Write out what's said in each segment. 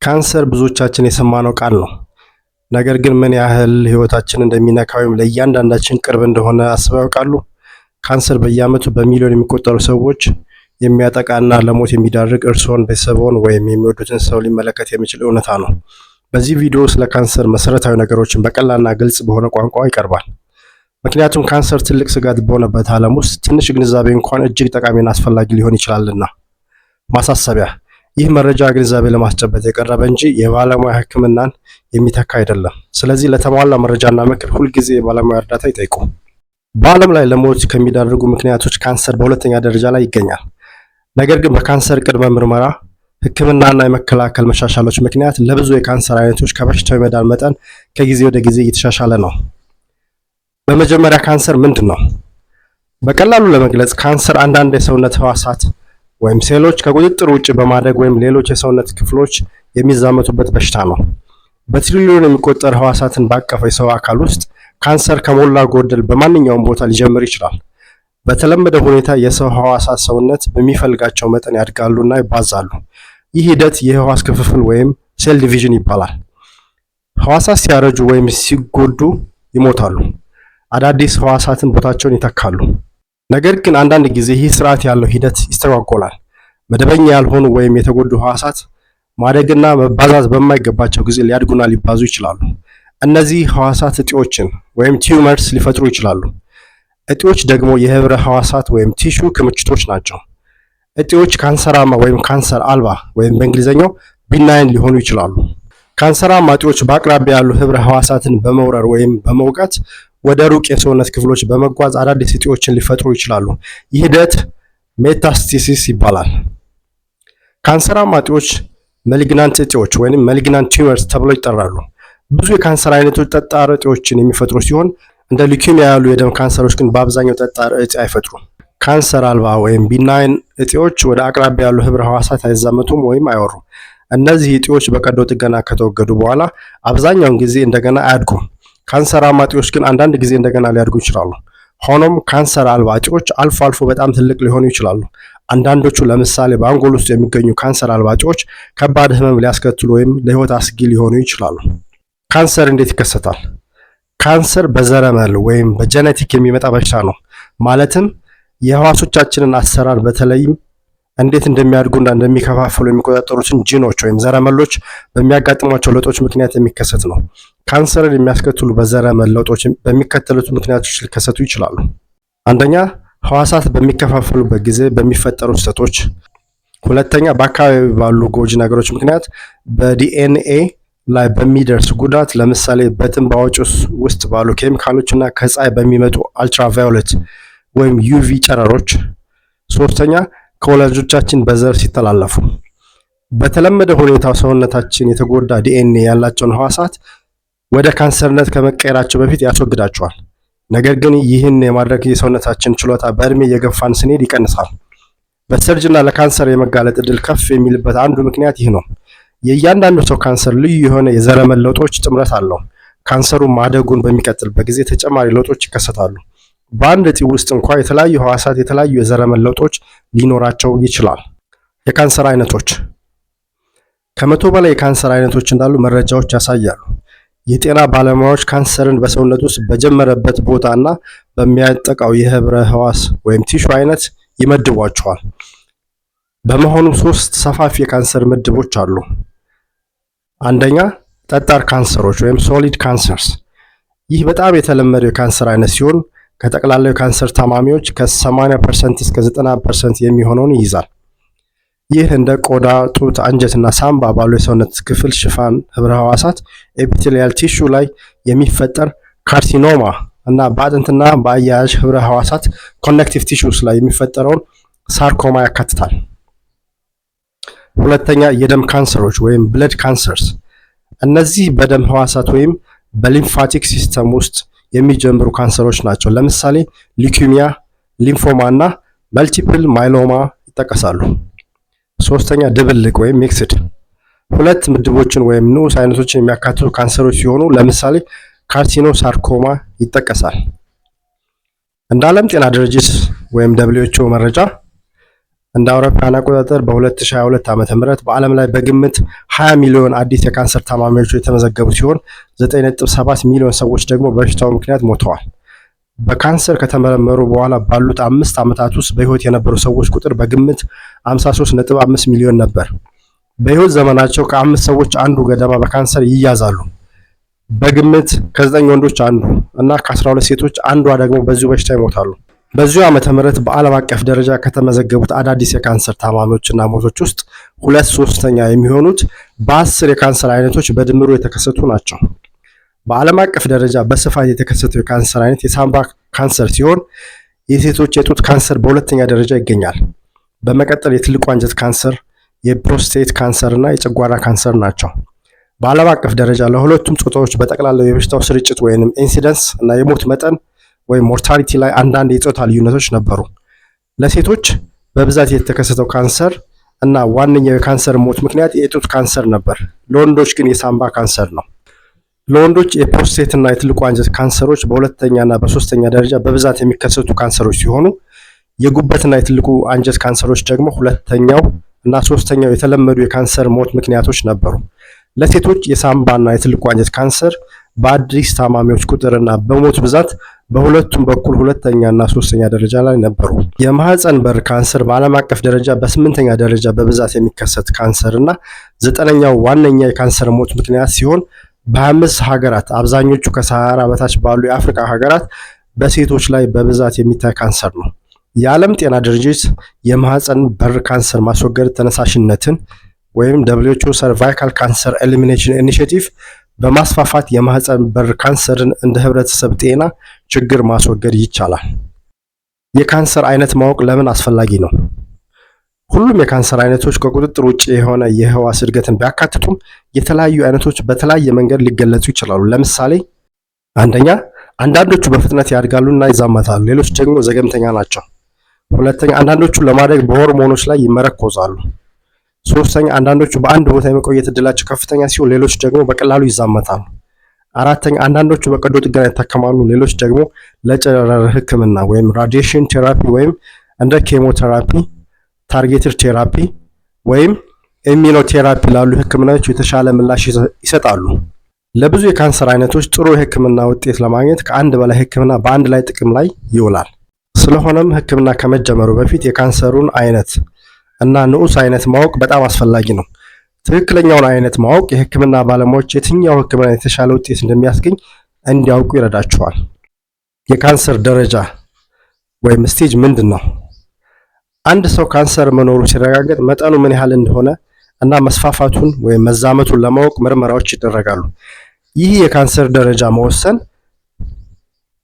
ካንሰር ብዙዎቻችን የሰማነው ቃል ነው። ነገር ግን ምን ያህል ህይወታችን እንደሚነካ ወይም ለእያንዳንዳችን ቅርብ እንደሆነ አስበው ያውቃሉ? ካንሰር በየዓመቱ በሚሊዮን የሚቆጠሩ ሰዎች የሚያጠቃና ለሞት የሚዳርግ እርስዎን፣ ቤተሰብዎን ወይም የሚወዱትን ሰው ሊመለከት የሚችል እውነታ ነው። በዚህ ቪዲዮ ስለ ካንሰር መሰረታዊ ነገሮችን በቀላልና ግልጽ በሆነ ቋንቋ ይቀርባል። ምክንያቱም ካንሰር ትልቅ ስጋት በሆነበት ዓለም ውስጥ ትንሽ ግንዛቤ እንኳን እጅግ ጠቃሚና አስፈላጊ ሊሆን ይችላልና። ማሳሰቢያ፣ ይህ መረጃ ግንዛቤ ለማስጨበጥ የቀረበ እንጂ የባለሙያ ሕክምናን የሚተካ አይደለም። ስለዚህ ለተሟላ መረጃና ምክር ሁልጊዜ የባለሙያ እርዳታ ይጠይቁ። በዓለም ላይ ለሞት ከሚዳርጉ ምክንያቶች ካንሰር በሁለተኛ ደረጃ ላይ ይገኛል። ነገር ግን በካንሰር ቅድመ ምርመራ፣ ሕክምናና የመከላከል መሻሻሎች ምክንያት ለብዙ የካንሰር አይነቶች ከበሽታው የመዳን መጠን ከጊዜ ወደ ጊዜ እየተሻሻለ ነው። በመጀመሪያ ካንሰር ምንድን ነው? በቀላሉ ለመግለጽ ካንሰር አንዳንድ የሰውነት ህዋሳት ወይም ሴሎች ከቁጥጥር ውጭ በማደግ ወይም ሌሎች የሰውነት ክፍሎች የሚዛመቱበት በሽታ ነው። በትሪሊዮን የሚቆጠር ህዋሳትን ባቀፈው የሰው አካል ውስጥ ካንሰር ከሞላ ጎደል በማንኛውም ቦታ ሊጀምር ይችላል። በተለመደ ሁኔታ የሰው ህዋሳት ሰውነት በሚፈልጋቸው መጠን ያድጋሉና ይባዛሉ። ይህ ሂደት የህዋስ ክፍፍል ወይም ሴል ዲቪዥን ይባላል። ህዋሳት ሲያረጁ ወይም ሲጎዱ ይሞታሉ። አዳዲስ ህዋሳትን ቦታቸውን ይተካሉ። ነገር ግን አንዳንድ ጊዜ ይህ ስርዓት ያለው ሂደት ይስተጓጎላል። መደበኛ ያልሆኑ ወይም የተጎዱ ህዋሳት ማደግና መባዛት በማይገባቸው ጊዜ ሊያድጉና ሊባዙ ይችላሉ። እነዚህ ህዋሳት እጢዎችን ወይም ቲዩመርስ ሊፈጥሩ ይችላሉ። እጢዎች ደግሞ የህብረ ህዋሳት ወይም ቲሹ ክምችቶች ናቸው። እጢዎች ካንሰራማ ወይም ካንሰር አልባ ወይም በእንግሊዝኛው ቢናይን ሊሆኑ ይችላሉ። ካንሰራማ እጢዎች በአቅራቢያ ያሉ ህብረ ህዋሳትን በመውረር ወይም በመውጋት ወደ ሩቅ የሰውነት ክፍሎች በመጓዝ አዳዲስ እጢዎችን ሊፈጥሩ ይችላሉ። ይህ ሂደት ሜታስቴሲስ ይባላል። ካንሰራማ እጢዎች መሊግናንት እጢዎች ወይም መሊግናንት ቲዩመርስ ተብለው ይጠራሉ። ብዙ የካንሰር አይነቶች ጠጣር እጢዎችን የሚፈጥሩ ሲሆን እንደ ሊውኬሚያ ያሉ የደም ካንሰሮች ግን በአብዛኛው ጠጣር እጢ አይፈጥሩም። ካንሰር አልባ ወይም ቢናይን እጢዎች ወደ አቅራቢያ ያሉ ህብረ ህዋሳት አይዛመቱም ወይም አይወሩም። እነዚህ እጢዎች በቀዶ ጥገና ከተወገዱ በኋላ አብዛኛውን ጊዜ እንደገና አያድጉም። ካንሰራማ እጢዎች ግን አንዳንድ ጊዜ እንደገና ሊያድጉ ይችላሉ። ሆኖም ካንሰር አልባ እጢዎች አልፎ አልፎ በጣም ትልቅ ሊሆኑ ይችላሉ። አንዳንዶቹ ለምሳሌ በአንጎል ውስጥ የሚገኙ ካንሰር አልባ እጢዎች ከባድ ህመም ሊያስከትሉ ወይም ለህይወት አስጊ ሊሆኑ ይችላሉ። ካንሰር እንዴት ይከሰታል? ካንሰር በዘረመል ወይም በጄኔቲክ የሚመጣ በሽታ ነው። ማለትም የህዋሶቻችንን አሰራር በተለይም እንዴት እንደሚያድጉና እንደሚከፋፈሉ የሚቆጣጠሩትን ጂኖች ወይም ዘረመሎች በሚያጋጥሟቸው ለውጦች ምክንያት የሚከሰት ነው። ካንሰርን የሚያስከትሉ በዘረመል ለውጦች በሚከተሉት ምክንያቶች ሊከሰቱ ይችላሉ። አንደኛ፣ ህዋሳት በሚከፋፈሉበት ጊዜ በሚፈጠሩ ስህተቶች። ሁለተኛ፣ በአካባቢ ባሉ ጎጂ ነገሮች ምክንያት በዲኤንኤ ላይ በሚደርስ ጉዳት፣ ለምሳሌ በትንባሆ ጭስ ውስጥ ባሉ ኬሚካሎች እና ከፀሐይ በሚመጡ አልትራቫዮሌት ወይም ዩቪ ጨረሮች። ሶስተኛ፣ ከወላጆቻችን በዘር ሲተላለፉ። በተለመደ ሁኔታ ሰውነታችን የተጎዳ ዲኤንኤ ያላቸውን ህዋሳት ወደ ካንሰርነት ከመቀየራቸው በፊት ያስወግዳቸዋል። ነገር ግን ይህን የማድረግ የሰውነታችን ችሎታ በእድሜ እየገፋን ስንሄድ ይቀንሳል። በስተርጅና ለካንሰር የመጋለጥ እድል ከፍ የሚልበት አንዱ ምክንያት ይህ ነው። የእያንዳንዱ ሰው ካንሰር ልዩ የሆነ የዘረመል ለውጦች ጥምረት አለው። ካንሰሩ ማደጉን በሚቀጥልበት ጊዜ ተጨማሪ ለውጦች ይከሰታሉ። በአንድ እጢ ውስጥ እንኳ የተለያዩ ህዋሳት የተለያዩ የዘረመል ለውጦች ሊኖራቸው ይችላል። የካንሰር አይነቶች። ከ100 በላይ የካንሰር አይነቶች እንዳሉ መረጃዎች ያሳያሉ። የጤና ባለሙያዎች ካንሰርን በሰውነት ውስጥ በጀመረበት ቦታ እና በሚያጠቃው የህብረ ህዋስ ወይም ቲሹ አይነት ይመድቧቸዋል። በመሆኑም 3 ሰፋፊ የካንሰር ምድቦች አሉ። አንደኛ፣ ጠጣር ካንሰሮች ወይም ሶሊድ ካንሰርስ። ይህ በጣም የተለመደው የካንሰር አይነት ሲሆን ከጠቅላላው የካንሰር ታማሚዎች ከ80% እስከ 90% የሚሆነውን ይይዛል። ይህ እንደ ቆዳ፣ ጡት፣ አንጀትና ሳምባ ባሉ የሰውነት ክፍል ሽፋን ህብረ ህዋሳት ኤፒቴሊያል ቲሹ ላይ የሚፈጠር ካርሲኖማ እና በአጥንትና በአያያዥ ህብረ ህዋሳት ኮኔክቲቭ ቲሹስ ላይ የሚፈጠረውን ሳርኮማ ያካትታል። ሁለተኛ፣ የደም ካንሰሮች ወይም ብለድ ካንሰርስ። እነዚህ በደም ህዋሳት ወይም በሊምፋቲክ ሲስተም ውስጥ የሚጀምሩ ካንሰሮች ናቸው። ለምሳሌ ሊውኬሚያ፣ ሊምፎማ እና መልቲፕል ማይሎማ ይጠቀሳሉ። ሶስተኛ፣ ድብልቅ ወይም ሚክስድ። 2 ምድቦችን ወይም ንዑስ አይነቶችን የሚያካትቱ ካንሰሮች ሲሆኑ ለምሳሌ ካርሲኖ ሳርኮማ ይጠቀሳል። እንደ ዓለም ጤና ድርጅት ወይም WHO መረጃ እንደ አውሮፓውያን አቆጣጠር በ2022 ዓ.ም በዓለም ላይ በግምት 20 ሚሊዮን አዲስ የካንሰር ታማሚዎች የተመዘገቡ ሲሆን 9.7 ሚሊዮን ሰዎች ደግሞ በበሽታው ምክንያት ሞተዋል። በካንሰር ከተመረመሩ በኋላ ባሉት 5 ዓመታት ውስጥ በህይወት የነበሩ ሰዎች ቁጥር በግምት 53.5 ሚሊዮን ነበር። በህይወት ዘመናቸው ከ5 ሰዎች አንዱ ገደማ በካንሰር ይያዛሉ። በግምት ከ9 ወንዶች አንዱ እና ከ12 ሴቶች አንዷ ደግሞ በዚሁ በሽታ ይሞታሉ። በዚሁ ዓመተ ምህረት በዓለም አቀፍ ደረጃ ከተመዘገቡት አዳዲስ የካንሰር ታማሚዎችና ሞቶች ውስጥ 2/3 የሚሆኑት በ10 የካንሰር አይነቶች በድምሩ የተከሰቱ ናቸው። በዓለም አቀፍ ደረጃ በስፋት የተከሰተው የካንሰር አይነት የሳምባ ካንሰር ሲሆን የሴቶች የጡት ካንሰር በሁለተኛ ደረጃ ይገኛል። በመቀጠል የትልቁ አንጀት ካንሰር፣ የፕሮስቴት ካንሰር እና የጨጓራ ካንሰር ናቸው። በዓለም አቀፍ ደረጃ ለሁለቱም ጾታዎች በጠቅላላው የበሽታው ስርጭት ወይንም ኢንሲደንስ እና የሞት መጠን ወይም ሞርታሊቲ ላይ አንዳንድ የጾታ ልዩነቶች ነበሩ። ለሴቶች በብዛት የተከሰተው ካንሰር እና ዋነኛው የካንሰር ሞት ምክንያት የጡት ካንሰር ነበር። ለወንዶች ግን የሳምባ ካንሰር ነው። ለወንዶች የፕሮስቴት እና የትልቁ አንጀት ካንሰሮች በሁለተኛ እና በሶስተኛ ደረጃ በብዛት የሚከሰቱ ካንሰሮች ሲሆኑ የጉበትና የትልቁ አንጀት ካንሰሮች ደግሞ ሁለተኛው እና ሶስተኛው የተለመዱ የካንሰር ሞት ምክንያቶች ነበሩ። ለሴቶች የሳምባና የትልቁ አንጀት ካንሰር በአዲስ ታማሚዎች ቁጥርና በሞት ብዛት በሁለቱም በኩል ሁለተኛ እና ሶስተኛ ደረጃ ላይ ነበሩ። የማህፀን በር ካንሰር በዓለም አቀፍ ደረጃ በ8ኛ ደረጃ በብዛት የሚከሰት ካንሰር እና 9ኛው ዋነኛ የካንሰር ሞት ምክንያት ሲሆን በ25 ሀገራት አብዛኞቹ ከሰሃራ በታች ባሉ የአፍሪካ ሀገራት በሴቶች ላይ በብዛት የሚታይ ካንሰር ነው። የዓለም ጤና ድርጅት የማህፀን በር ካንሰር ማስወገድ ተነሳሽነትን ወይም WHO ሰርቫይካል ካንሰር ኤሊሚኔሽን ኢኒሺየቲቭ በማስፋፋት የማህፀን በር ካንሰርን እንደ ህብረተሰብ ጤና ችግር ማስወገድ ይቻላል። የካንሰር አይነት ማወቅ ለምን አስፈላጊ ነው? ሁሉም የካንሰር አይነቶች ከቁጥጥር ውጭ የሆነ የህዋስ እድገትን ቢያካትቱም የተለያዩ አይነቶች በተለያየ መንገድ ሊገለጹ ይችላሉ። ለምሳሌ አንደኛ፣ አንዳንዶቹ በፍጥነት ያድጋሉና ይዛመታሉ፣ ሌሎች ደግሞ ዘገምተኛ ናቸው። ሁለተኛ፣ አንዳንዶቹ ለማደግ በሆርሞኖች ላይ ይመረኮዛሉ። ሶስተኛ፣ አንዳንዶቹ በአንድ ቦታ የመቆየት እድላቸው ከፍተኛ ሲሆን ሌሎች ደግሞ በቀላሉ ይዛመታሉ። አራተኛ፣ አንዳንዶቹ በቀዶ ጥገና ይታከማሉ፣ ሌሎች ደግሞ ለጨረር ህክምና ወይም ራዲዬሽን ቴራፒ ወይም እንደ ኬሞቴራፒ፣ ታርጌትድ ቴራፒ ወይም ኢሚኖቴራፒ ላሉ ህክምናዎች የተሻለ ምላሽ ይሰጣሉ። ለብዙ የካንሰር አይነቶች ጥሩ የህክምና ውጤት ለማግኘት ከአንድ በላይ ህክምና በአንድ ላይ ጥቅም ላይ ይውላል። ስለሆነም ህክምና ከመጀመሩ በፊት የካንሰሩን አይነት እና ንዑስ አይነት ማወቅ በጣም አስፈላጊ ነው። ትክክለኛውን አይነት ማወቅ የህክምና ባለሙያዎች የትኛው ህክምና የተሻለ ውጤት እንደሚያስገኝ እንዲያውቁ ይረዳቸዋል። የካንሰር ደረጃ ወይም ስቴጅ ምንድን ነው? አንድ ሰው ካንሰር መኖሩ ሲረጋገጥ መጠኑ ምን ያህል እንደሆነ እና መስፋፋቱን ወይም መዛመቱን ለማወቅ ምርመራዎች ይደረጋሉ። ይህ የካንሰር ደረጃ መወሰን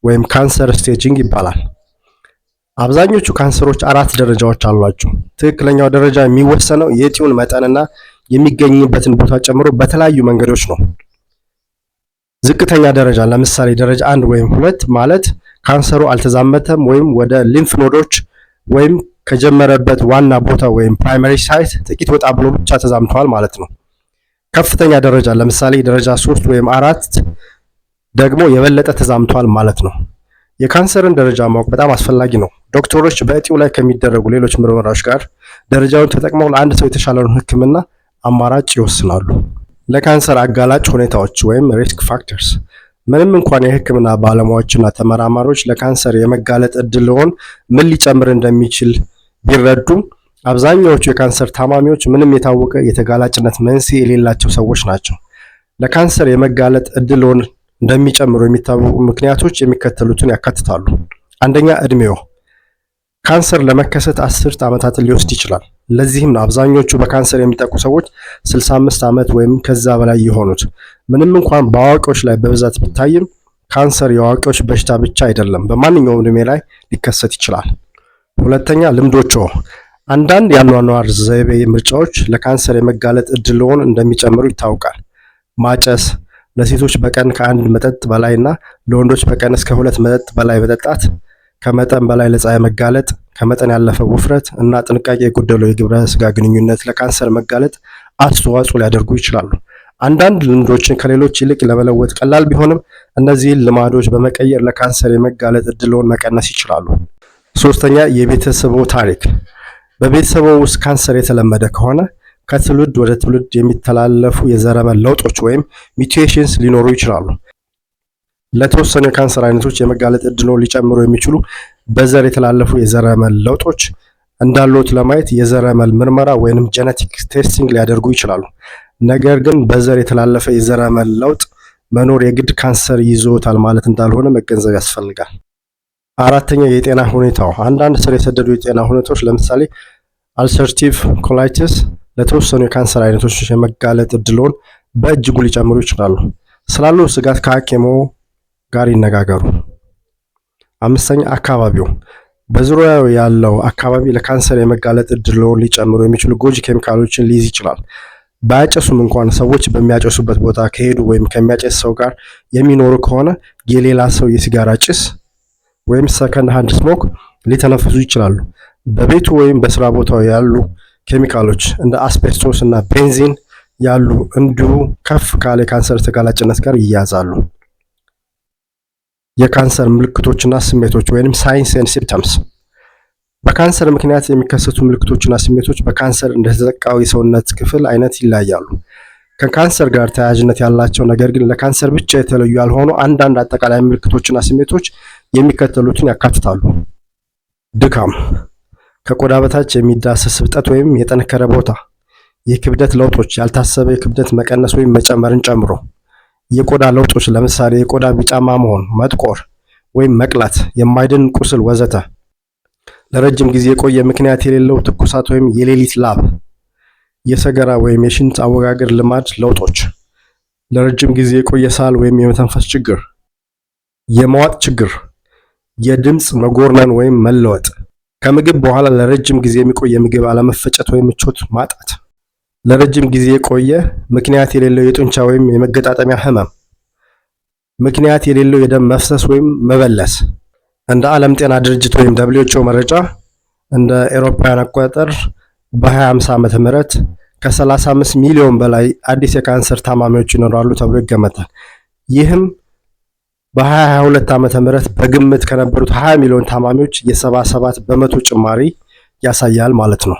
ወይም ካንሰር ስቴጂንግ ይባላል። አብዛኞቹ ካንሰሮች 4 ደረጃዎች አሏቸው። ትክክለኛው ደረጃ የሚወሰነው የእጢውን መጠንና የሚገኝበትን ቦታ ጨምሮ በተለያዩ መንገዶች ነው። ዝቅተኛ ደረጃ ለምሳሌ ደረጃ 1 ወይም 2 ማለት ካንሰሩ አልተዛመተም ወይም ወደ ሊምፍ ኖዶች ወይም ከጀመረበት ዋና ቦታ ወይም ፕራይመሪ ሳይት ጥቂት ወጣ ብሎ ብቻ ተዛምተዋል ማለት ነው። ከፍተኛ ደረጃ ለምሳሌ ደረጃ 3 ወይም 4 ደግሞ የበለጠ ተዛምተዋል ማለት ነው። የካንሰርን ደረጃ ማወቅ በጣም አስፈላጊ ነው። ዶክተሮች በእጢው ላይ ከሚደረጉ ሌሎች ምርመራዎች ጋር ደረጃውን ተጠቅመው ለአንድ ሰው የተሻለውን ህክምና አማራጭ ይወስናሉ። ለካንሰር አጋላጭ ሁኔታዎች ወይም ሪስክ ፋክተርስ ምንም እንኳን የህክምና ባለሙያዎችና ተመራማሪዎች ለካንሰር የመጋለጥ እድልዎን ምን ሊጨምር እንደሚችል ቢረዱም አብዛኛዎቹ የካንሰር ታማሚዎች ምንም የታወቀ የተጋላጭነት መንስኤ የሌላቸው ሰዎች ናቸው። ለካንሰር የመጋለጥ እድልዎን እንደሚጨምሩ የሚታወቁ ምክንያቶች የሚከተሉትን ያካትታሉ። አንደኛ፣ እድሜዎ። ካንሰር ለመከሰት 10 ዓመታትን ሊወስድ ይችላል። ለዚህም ነው አብዛኞቹ በካንሰር የሚጠቁ ሰዎች 65 ዓመት ወይም ከዛ በላይ የሆኑት። ምንም እንኳን በአዋቂዎች ላይ በብዛት ቢታይም ካንሰር የአዋቂዎች በሽታ ብቻ አይደለም፣ በማንኛውም እድሜ ላይ ሊከሰት ይችላል። ሁለተኛ፣ ልምዶችዎ። አንዳንድ የአኗኗር ዘይቤ ምርጫዎች ለካንሰር የመጋለጥ እድልዎን እንደሚጨምሩ ይታወቃል። ማጨስ፣ ለሴቶች በቀን ከ1 መጠጥ በላይና ለወንዶች በቀን እስከ 2 መጠጥ በላይ መጠጣት፣ ከመጠን በላይ ለፀሐይ መጋለጥ፣ ከመጠን ያለፈ ውፍረት እና ጥንቃቄ የጎደለው የግብረ ስጋ ግንኙነት ለካንሰር መጋለጥ አስተዋጽኦ ሊያደርጉ ይችላሉ። አንዳንድ ልምዶችን ከሌሎች ይልቅ ለመለወጥ ቀላል ቢሆንም እነዚህን ልማዶች በመቀየር ለካንሰር የመጋለጥ እድልዎን መቀነስ ይችላሉ። ሶስተኛ፣ የቤተሰቦ ታሪክ። በቤተሰቡ ውስጥ ካንሰር የተለመደ ከሆነ ከትውልድ ወደ ትውልድ የሚተላለፉ የዘረመል ለውጦች ወይም ሚውቴሽንስ ሊኖሩ ይችላሉ። ለተወሰኑ የካንሰር አይነቶች የመጋለጥ ዕድልዎን ሊጨምሩ የሚችሉ በዘር የተላለፉ የዘረመል ለውጦች እንዳሉት ለማየት የዘረመል ምርመራ ወይንም ጄኔቲክ ቴስቲንግ ሊያደርጉ ይችላሉ። ነገር ግን በዘር የተላለፈ የዘረመል ለውጥ መኖር የግድ ካንሰር ይዞታል ማለት እንዳልሆነ መገንዘብ ያስፈልጋል። አራተኛው የጤና ሁኔታው። አንዳንድ ስር የሰደዱ የጤና ሁኔታዎች ለምሳሌ አልሰርቲቭ ኮላይቲስ ለተወሰኑ የካንሰር አይነቶች የመጋለጥ ዕድልዎን በእጅጉ ሊጨምሩ ይችላሉ። ስላሉ ስጋት ከሐኪምዎ ጋር ይነጋገሩ። አምስተኛ አካባቢው። በዙሪያው ያለው አካባቢ ለካንሰር የመጋለጥ ዕድልዎን ሊጨምሩ የሚችሉ ጎጂ ኬሚካሎችን ሊይዝ ይችላል። ባያጨሱም እንኳን ሰዎች በሚያጨሱበት ቦታ ከሄዱ ወይም ከሚያጨስ ሰው ጋር የሚኖሩ ከሆነ የሌላ ሰው የሲጋራ ጭስ ወይም ሰከንድ ሃንድ ስሞክ ሊተነፍሱ ይችላሉ። በቤቱ ወይም በስራ ቦታው ያሉ ኬሚካሎች እንደ አስቤስቶስ እና ቤንዚን ያሉ እንዲሁ ከፍ ካለ የካንሰር ተጋላጭነት ጋር ይያዛሉ። የካንሰር ምልክቶችና ስሜቶች ወይም ሳይንስ ኤንድ ሲምፕተምስ። በካንሰር ምክንያት የሚከሰቱ ምልክቶችና ስሜቶች በካንሰር እንደተጠቃው የሰውነት ክፍል አይነት ይለያያሉ። ከካንሰር ጋር ተያያዥነት ያላቸው ነገር ግን ለካንሰር ብቻ የተለዩ ያልሆኑ አንዳንድ አጠቃላይ ምልክቶችና ስሜቶች የሚከተሉትን ያካትታሉ። ድካም፣ ከቆዳ በታች የሚዳሰስ እብጠት ወይም የጠነከረ ቦታ፣ የክብደት ለውጦች፣ ያልታሰበ የክብደት መቀነስ ወይም መጨመርን ጨምሮ፣ የቆዳ ለውጦች ለምሳሌ የቆዳ ቢጫማ መሆን፣ መጥቆር ወይም መቅላት፣ የማይድን ቁስል ወዘተ፣ ለረጅም ጊዜ የቆየ ምክንያት የሌለው ትኩሳት ወይም የሌሊት ላብ፣ የሰገራ ወይም የሽንት አወጋገድ ልማድ ለውጦች፣ ለረጅም ጊዜ የቆየ ሳል ወይም የመተንፈስ ችግር፣ የመዋጥ ችግር፣ የድምፅ መጎርነን ወይም መለወጥ፣ ከምግብ በኋላ ለረጅም ጊዜ የሚቆይ የምግብ አለመፈጨት ወይም ምቾት ማጣት፣ ለረጅም ጊዜ የቆየ ምክንያት የሌለው የጡንቻ ወይም የመገጣጠሚያ ህመም፣ ምክንያት የሌለው የደም መፍሰስ ወይም መበለስ። እንደ ዓለም ጤና ድርጅት ወይም WHO መረጃ እንደ አውሮፓውያን አቆጣጠር በ2050 ዓመተ ምህረት ከ35 ሚሊዮን በላይ አዲስ የካንሰር ታማሚዎች ይኖራሉ ተብሎ ይገመታል። ይህም በ2022 ዓመተ ምህረት በግምት ከነበሩት 20 ሚሊዮን ታማሚዎች የ77% ጭማሪ ያሳያል ማለት ነው።